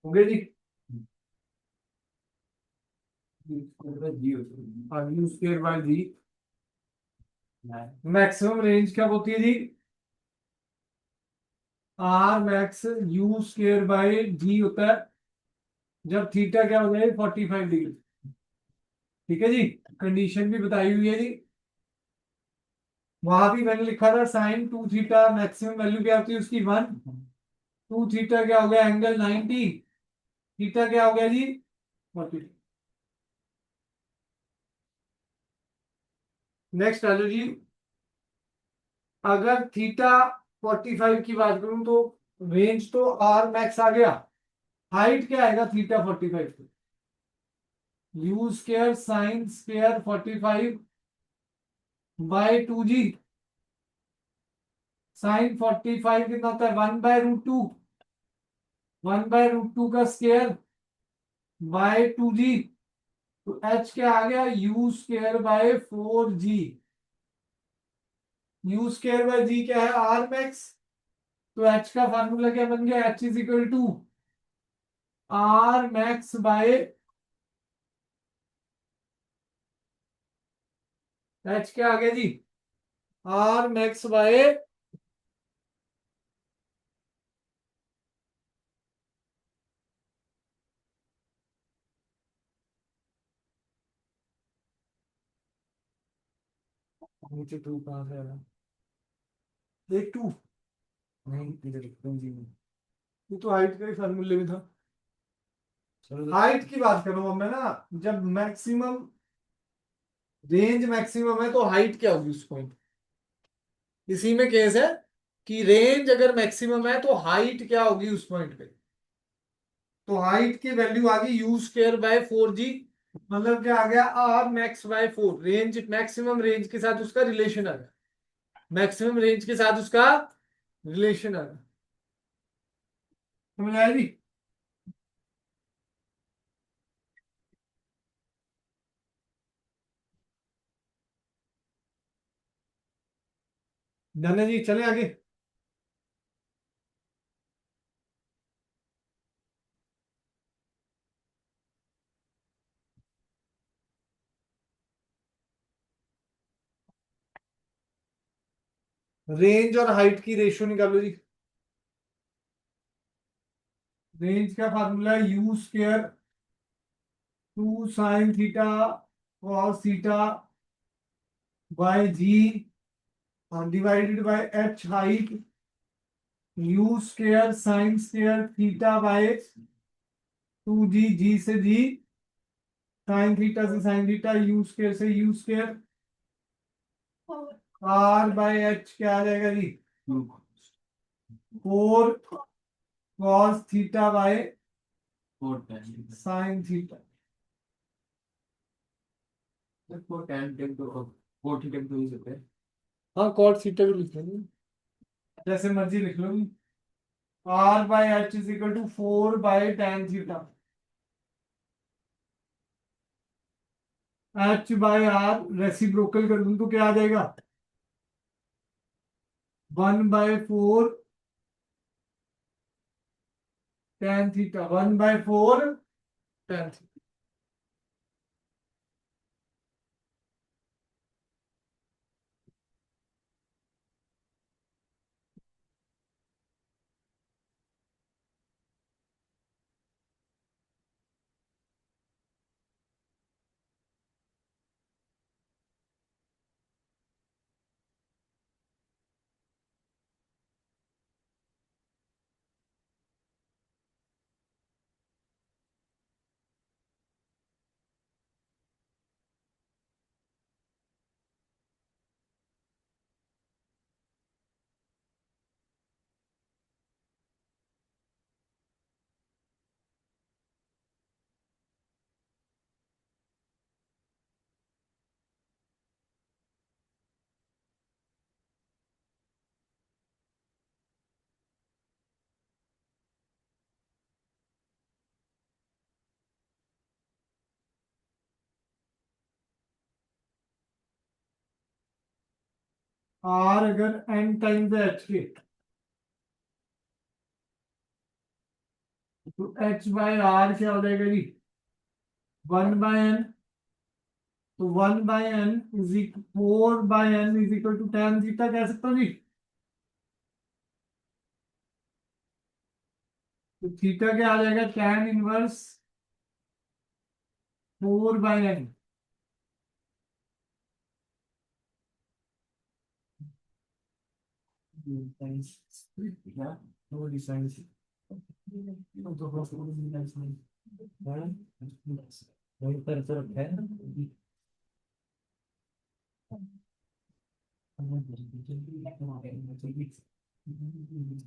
A: हो गया जी। U square by G, maximum range कब होती है जी, R max U square by G होता है जब थीटा क्या हो जाए 45 डिग्री। ठीक है जी, कंडीशन भी बताई हुई है जी, वहां भी मैंने लिखा था साइन 2 थीटा मैक्सिमम वैल्यू क्या होती है उसकी 1, 2 थीटा क्या हो गया एंगल 90, थीटा क्या हो गया जी 40। नेक्स्ट आ जाओ जी, अगर थीटा 45 की बात करूं तो रेंज तो आर मैक्स आ गया, हाइट क्या आएगा थीटा 45 पे, u square sine square 45 by 2 जी, साइन 45 कितना होता है 1/√2, 1/√2 का स्क्वायर बाय 2 जी, तो एच क्या आ गया U square by 4 G. U square by G क्या है आर मैक्स, तो एच का फार्मूला क्या बन गया, H is equal to R max by, H क्या आ गया जी आर मैक्स बाय, नीचे 2 कहां से आ रहा है, एक 2 नहीं इधर एकदम जी नहीं। ये तो हाइट का ही फार्मूले में था, हाइट की बात कर रहा हूं मैं ना, जब मैक्सिमम रेंज मैक्सिमम है तो हाइट क्या होगी उस पॉइंट, इसी में केस है कि रेंज अगर मैक्सिमम है तो हाइट क्या होगी उस पॉइंट पे, तो हाइट की वैल्यू आ गई यू स्क्वायर बाय 4 जी, मतलब क्या आ गया are max bye 4, range maximum range के साथ उसका रिलेशन आ गया, मैक्सिमम रेंज के साथ उसका रिलेशन आ गया। समझ आया जी। डन है जी, चले आगे। रेंज और हाइट की रेशियो निकालो जी, रेंज का फार्मूला है U square 2 sin theta cos theta by ji divided by H height you square sine square theta by 2g, जी से जी, साइन थीटा से साइन थीटा, यू स्क्वायर से you square, are by H क्या आ जाएगा जी, 4 cos theta bye
C: 4 tan.
A: Sine theta.
C: 4 tan take to 4 theta to is okay.
A: हाँ cos थीटा भी लिख लेंगे, जैसे मर्जी लिख लो। R by H is equal to 4 by tan theta, H by R reciprocal कर दूं तो क्या आ जाएगा, 1/4 tan theta, 1/4 tan theta. R अगर n टाइम्स एच के, तो h बाय आर क्या हो जाएगा जी, 1/n, तो 1/n is 4/n is equal to tan theta कह सकता हूँ जी। तो थीटा क्या आ जाएगा, tan inverse 4/n।
C: Yeah.
D: No designs. No तो बस वो designs नहीं है, वही पर तरफ है।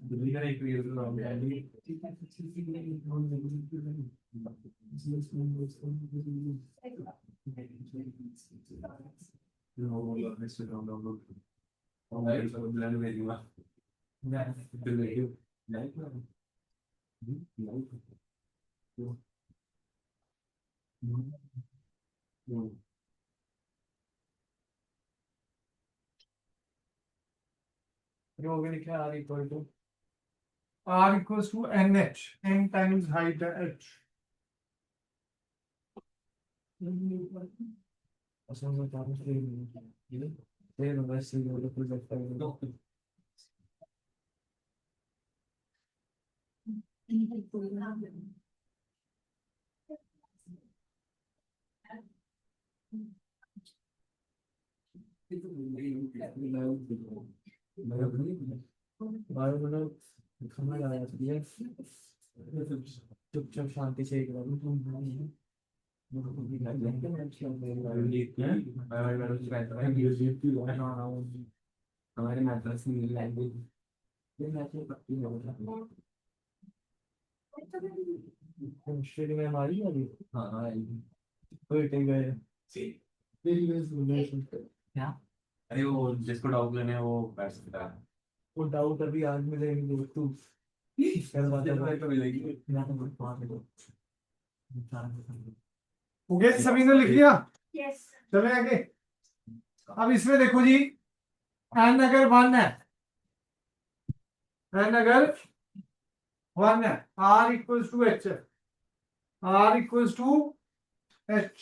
B: दूसरी का एक रील तो हम पहले वो इंस्टाग्राम डाउनलोड और मैं इसको ब्लैंड भेजूंगा फिर वीडियो लाइक लाइक
A: ये हो गया लिखा r equals to nh, n times height h।
D: असम में काम से ये बस ये लोग कुछ लगता है बायो मतलब खाना लाया दिया चुपचाप शांति से एक बार
C: हमारे मैट्रेस में लैंग्वेज ये मैच पक्की है।
D: स्टेडियम में हमारी वाली
C: हाँ
D: कोई टेक गए तेरी वजह से क्या
B: अरे वो जिसको डाउट लेने हैं वो बैठ सकता है।
D: वो डाउट अभी आज मिलेंगे तू कल बात है
C: तो मिलेगी।
D: ना तो बात है
A: हो गया जी, सभी ने लिख लिया।
E: यस
A: चले आगे। अब इसमें देखो जी, n अगर 1 है, n अगर 1 है, r इक्वल्स टू h है, r equals to h,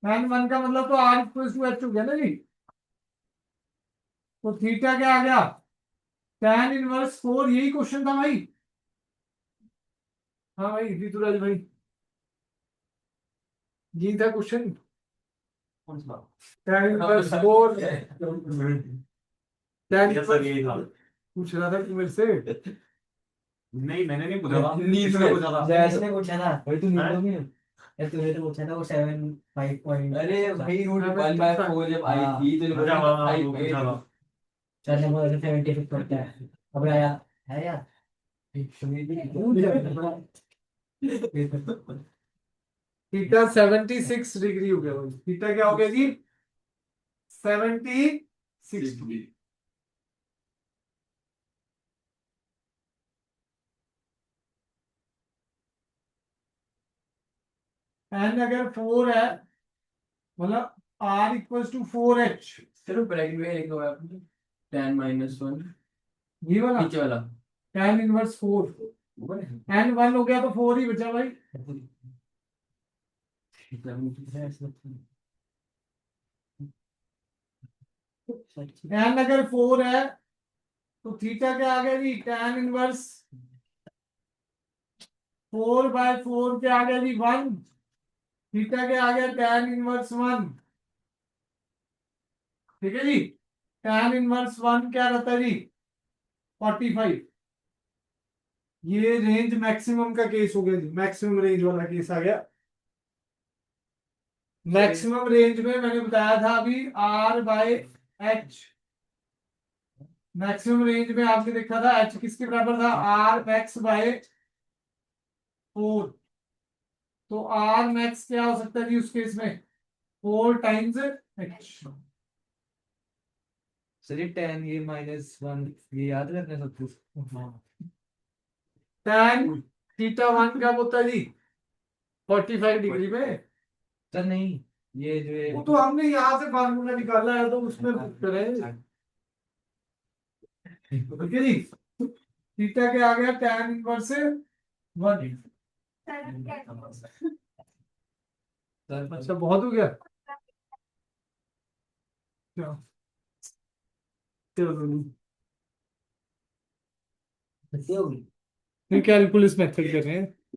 A: n 1 का मतलब तो r इक्वल्स टू h हो गया ना जी। तो थीटा क्या आ गया, tan इनवर्स 4, यही क्वेश्चन था भाई। हाँ भाई ऋतुराज भाई, यही था क्वेश्चन,
C: कौन सा
A: tan इनवर्स 4, tan
B: ये सब यही था।
A: पूछ रहा था कि मेरे से
B: नहीं मैंने नहीं पूछा था
C: नींद
B: किसने
C: में
B: पूछा था
C: जैसे ने पूछा था
D: भाई तू नींद में है?
C: यार तूने तो पूछा था वो 7 5 पॉइंट
D: अरे भाई रूट
A: हाँ,
D: 1/4 जब आई
C: हाँ।
D: थी तो
B: अच्छा हाँ वो
D: फाइव
B: पूछा था
C: चल नंबर 76 पड़ता है अब आया है यार
A: थीटा 76 डिग्री हो गया भाई। थीटा क्या हो गया जी 76 डिग्री। एन अगर 4 है मतलब R इक्वल्स टू 4H
D: चलो ब्रैकेट में लिखो आप 10 - 1
A: ये वाला
D: नीचे वाला
A: tan इनवर्स 4 n 1 हो गया तो 4 ही बचा भाई। n अगर 4 है तो थीटा क्या आ गया जी tan इनवर्स 4/4 क्या आ गया जी 1 थीटा क्या आ गया tan इनवर्स 1 ठीक है जी tan इनवर्स 1 क्या रहता है जी 45 ये रेंज मैक्सिमम का केस हो गया जी मैक्सिमम रेंज वाला केस आ गया। मैक्सिमम रेंज में मैंने बताया था अभी R/H मैक्सिमम रेंज में आपने देखा था H किसके बराबर था R max/4 तो R max क्या हो सकता है जी उस केस में 4 टाइम्स H
D: सर ये 10 ये -1 ये याद रखना सब कुछ
A: tan थीटा 1 कब होता है जी 45 डिग्री में
D: सर नहीं ये जो
A: वो तो हमने यहाँ से फार्मूला निकाला है तो उसमें पुट करें ठीक है जी थीटा क्या आ गया tan इनवर्स 1
D: सर
A: अच्छा बहुत हो गया क्या चलो
C: होगी
A: नहीं कैलकुलस मेथड कर रहे हैं